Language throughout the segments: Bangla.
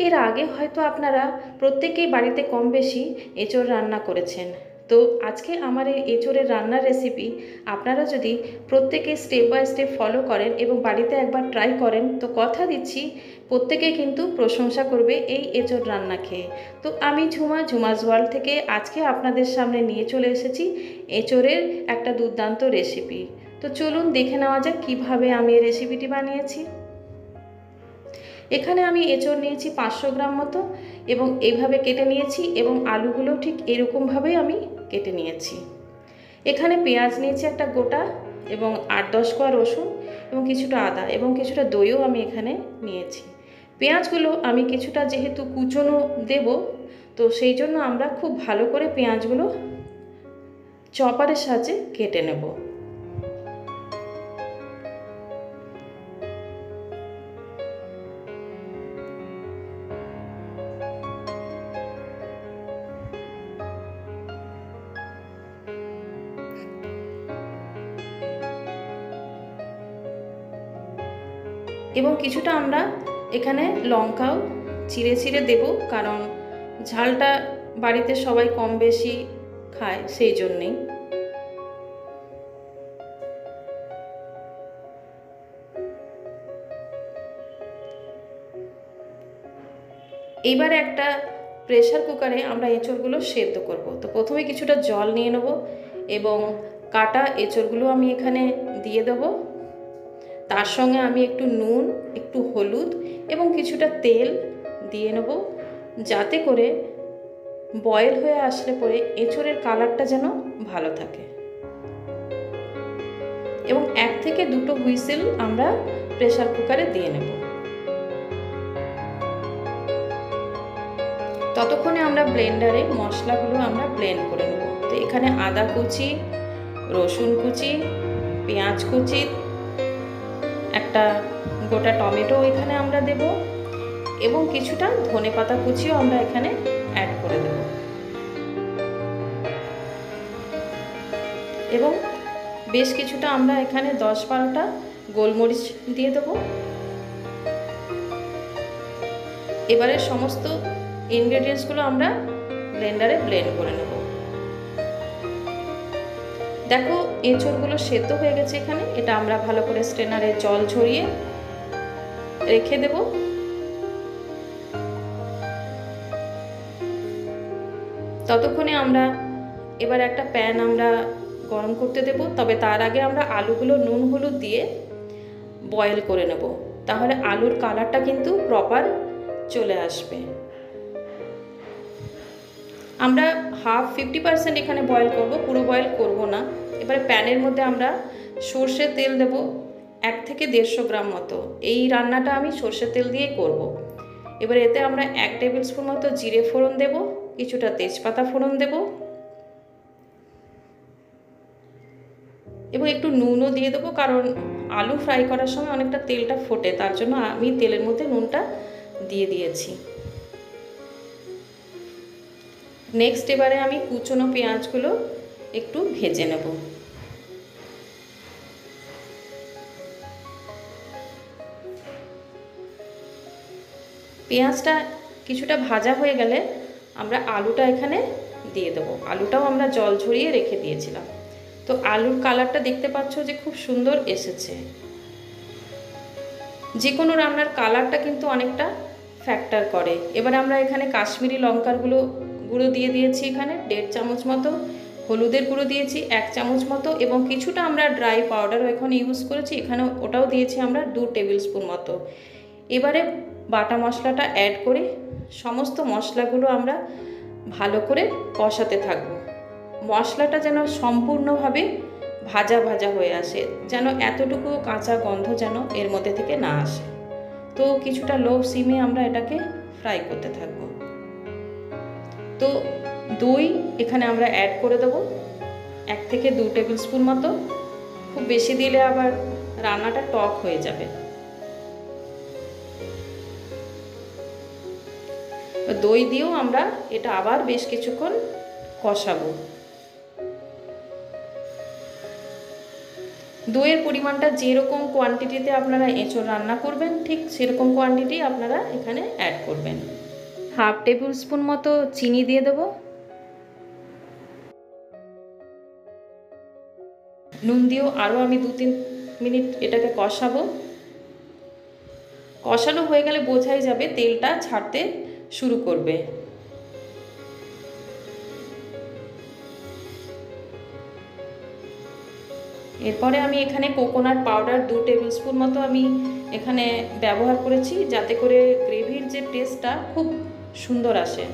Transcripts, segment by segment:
এর আগে হয়তো আপনারা প্রত্যেকেই বাড়িতে কম বেশি এঁচোড় রান্না করেছেন। তো আজকে আমার এই এঁচোড়ের রান্নার রেসিপি আপনারা যদি প্রত্যেকে স্টেপ বাই স্টেপ ফলো করেন এবং বাড়িতে একবার ট্রাই করেন, তো কথা দিচ্ছি প্রত্যেকেই কিন্তু প্রশংসা করবে এই এঁচোড় রান্না খেয়ে। তো আমি ঝুমাস ওয়ার্ল্ড থেকে আজকে আপনাদের সামনে নিয়ে চলে এসেছি এঁচোড়ের একটা দুর্দান্ত রেসিপি। তো চলুন দেখে নেওয়া যাক কীভাবে আমি এই রেসিপিটি বানিয়েছি। এখানে আমি এঁচোড় নিয়েছি 500 গ্রাম মতো এবং এইভাবে কেটে নিয়েছি এবং আলুগুলো ঠিক এরকমভাবেই আমি কেটে নিয়েছি। এখানে পেঁয়াজ নিয়েছি একটা গোটা এবং 8-10 কোয়া রসুন এবং কিছুটা আদা এবং কিছুটা দইও আমি এখানে নিয়েছি। পেঁয়াজগুলো আমি কিছুটা যেহেতু কুচনো দেব, তো সেই জন্য আমরা খুব ভালো করে পেঁয়াজগুলো চপারের সাহায্যে কেটে নেব। এবং কিছুটা আমরা এখানে লঙ্কাও চিড়ে চিড়ে দেব, কারণ ঝালটা বাড়িতে সবাই কম বেশি খায়, সেই জন্যেই। এইবারে একটা প্রেসার কুকারে আমরা এঁচোড়গুলো সেদ্ধ করব। তো প্রথমে কিছুটা জল নিয়ে নেব এবং কাটা এঁচোড়গুলো আমি এখানে দিয়ে দেব। তার সঙ্গে আমি একটু নুন, একটু হলুদ এবং কিছুটা তেল দিয়ে নেব, যাতে করে বয়েল হয়ে আসলে পরে এঁচোড়ের কালারটা যেন ভালো থাকে। এবং 1 থেকে 2টো হুইসেল আমরা প্রেসার কুকারে দিয়ে নেব। ততক্ষণে আমরা ব্লেন্ডারে মশলাগুলো আমরা ব্লেন্ড করে নেব। তো এখানে আদা কুচি, রসুন কুচি, পেঁয়াজ কুচি, একটা গোটা টমেটো এখানে আমরা দেব এবং কিছুটা ধনেপাতা কুচিও আমরা এখানে অ্যাড করে দেব এবং বেশ কিছুটা আমরা এখানে 10-12টা গোলমরিচ দিয়ে দেব। এবারে সমস্ত ইনগ্রেডিয়েন্টসগুলো আমরা ব্লেন্ডারে ব্লেন্ড করে নেব। দেখো এঁচোড়গুলো সেদ্ধ হয়ে গেছে এখানে। এটা আমরা ভালো করে স্ট্রেনারে জল ঝরিয়ে রেখে দেব। ততক্ষণে আমরা এবার একটা প্যান আমরা গরম করতে দেব, তবে তার আগে আমরা আলুগুলো নুন হলুদ দিয়ে বয়েল করে নেব, তাহলে আলুর কালারটা কিন্তু প্রপার চলে আসবে। আমরা 50% এখানে বয়েল করব, পুরো বয়েল করব না। এবারে প্যানের মধ্যে আমরা সর্ষের তেল দেব 1 থেকে 150 গ্রাম মতো। এই রান্নাটা আমি সর্ষের তেল দিয়েই করব। এবারে এতে আমরা 1 টেবিল স্পুন মতো জিরে ফোড়ন দেব, কিছুটা তেজপাতা ফোড়ন দেব এবং একটু নুনও দিয়ে দেবো, কারণ আলু ফ্রাই করার সময় অনেকটা তেলটা ফোটে, তার জন্য আমি তেলের মধ্যে নুনটা দিয়ে দিয়েছি। নেক্সট এবারে আমি কুচনো পেঁয়াজগুলো একটু ভেজে নেব। পেঁয়াজটা কিছুটা ভাজা হয়ে গেলে আমরা আলুটা এখানে দিয়ে দেবো। আলুটাও আমরা জল ঝরিয়ে রেখে দিয়েছিলাম। তো আলুর কালারটা দেখতে পাচ্ছ যে খুব সুন্দর এসেছে। যে কোনো রান্নার কালারটা কিন্তু অনেকটা ফ্যাক্টর করে। এবার আমরা এখানে কাশ্মীরি লঙ্কার গুঁড়ো দিয়ে দিয়েছি, এখানে 1.5 চামচ মতো, হলুদের গুঁড়ো দিয়েছি 1 চামচ মতো এবং কিছুটা আমরা ড্রাই পাউডারও এখানে ইউজ করেছি, এখানে ওটাও দিয়েছি আমরা 2 টেবিল স্পুন মতো। এবারে বাটা মশলাটা অ্যাড করে সমস্ত মশলাগুলো আমরা ভালো করে কষাতে থাকব। মশলাটা যেন সম্পূর্ণভাবে ভাজা ভাজা হয়ে আসে, যেন এতটুকু কাঁচা গন্ধ যেন এর মধ্যে থেকে না আসে। তো কিছুটা লো সিমে আমরা এটাকে ফ্রাই করতে থাকব। তো দই এখানে আমরা অ্যাড করে দেবো 1 থেকে 2 টেবিল স্পুন মতো। খুব বেশি দিলে আবার রান্নাটা টক হয়ে যাবে। দই দিয়েও আমরা এটা আবার বেশ কিছুক্ষণ কষাবো। দইয়ের পরিমাণটা যেরকম কোয়ান্টিটিতে আপনারা এঁচোড় রান্না করবেন ঠিক সেরকম কোয়ান্টিটি আপনারা এখানে অ্যাড করবেন। 1/2 টেবিল স্পুন মতো চিনি দিয়ে দেবো। নুন দিয়েও আরও আমি 2-3 মিনিট এটাকে কষাবো। কষানো হয়ে গেলে বোঝাই যাবে তেলটা ছাড়তে শুরু করবে। এরপরে আমি এখানে কোকোনাট পাউডার 2 টেবিল স্পুন মতো আমি এখানে ব্যবহার করেছি, যাতে করে গ্রেভির যে টেস্টটা খুব সুন্দর আসে।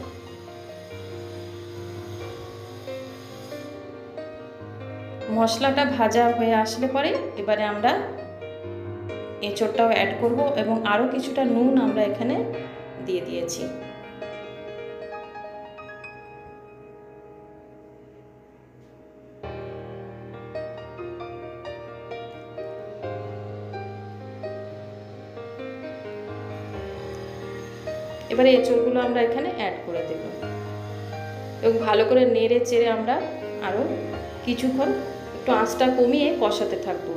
মশলাটা ভাজা হয়ে আসলে পরে এবারে আমরা এঁচোড়টাও অ্যাড করব এবং আরও কিছুটা নুন আমরা এখানে দিয়ে দিয়েছি। এবারে এঁচোড়গুলো আমরা এখানে অ্যাড করে দেব এবং ভালো করে নেড়ে চেড়ে আমরা আরও কিছুক্ষণ একটু আঁচটা কমিয়ে কষাতে থাকবো।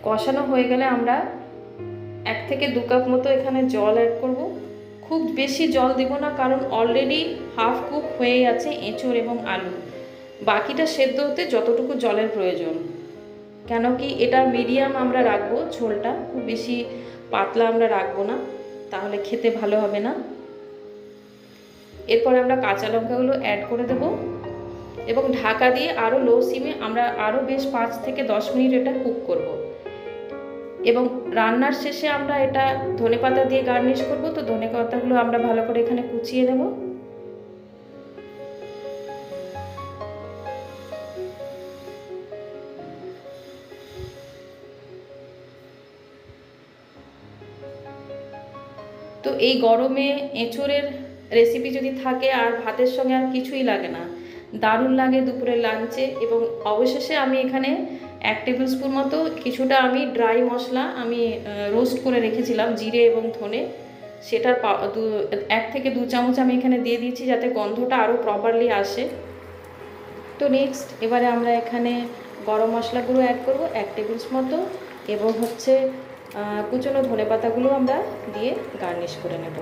কষানো হয়ে গেলে আমরা 1 থেকে 2 কাপ মতো এখানে জল অ্যাড করব। খুব বেশি জল দেব না, কারণ অলরেডি হাফ কুক হয়ে আছে এঁচোড় এবং আলু। বাকিটা সেদ্ধ হতে যতটুকু জলের প্রয়োজন, কেন কি এটা মিডিয়াম আমরা রাখবো, ঝোলটা খুব বেশি পাতলা আমরা রাখবো না, তাহলে খেতে ভালো হবে না। এরপর আমরা কাঁচা লঙ্কাগুলো অ্যাড করে দেব এবং ঢাকা দিয়ে আরও লো সিমে আমরা আরও বেশ 5 থেকে 10 মিনিট এটা কুক করব। এবং রান্নার শেষে আমরা এটা ধনেপাতা দিয়ে গার্নিশ করব। তো ধনেপাতাগুলো আমরা ভালো করে এখানে কুচিয়ে নেব। তো এই গরমে এঁচোড়ের রেসিপি যদি থাকে আর ভাতের সঙ্গে আর কিছুই লাগে না, দারুণ লাগে দুপুরের লাঞ্চে। এবং অবশেষে আমি এখানে 1 টেবিল স্পুন মতো কিছুটা আমি ড্রাই মশলা আমি রোস্ট করে রেখেছিলাম, জিরে এবং ধনে, সেটার 1 থেকে 2 চামচ আমি এখানে দিয়ে দিয়েছি, যাতে গন্ধটা আরও প্রপারলি আসে। তো নেক্সট এবারে আমরা এখানে গরম মশলা গুঁড়ো অ্যাড করব 1 টেবিল স্পুন মতো, এবং হচ্ছে কুচনো ধনেপাতাগুলো আমরা দিয়ে গার্নিশ করে নেব।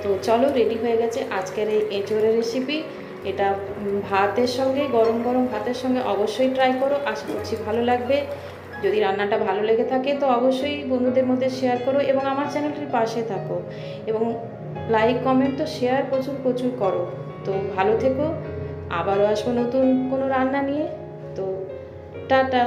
তো চলো, রেডি হয়ে গেছে আজকের এই এঁচোড়ের রেসিপি। এটা ভাতের সঙ্গে, গরম গরম ভাতের সঙ্গে অবশ্যই ট্রাই করো, আশা করছি ভালো লাগবে। যদি রান্নাটা ভালো লেগে থাকে তো অবশ্যই বন্ধুদের মধ্যে শেয়ার করো এবং আমার চ্যানেলটির পাশে থাকো, এবং লাইক কমেন্ট তো শেয়ার প্রচুর প্রচুর করো। তো ভালো থেকো, আবারও আসবো নতুন কোনো রান্না নিয়ে। তো টাটা।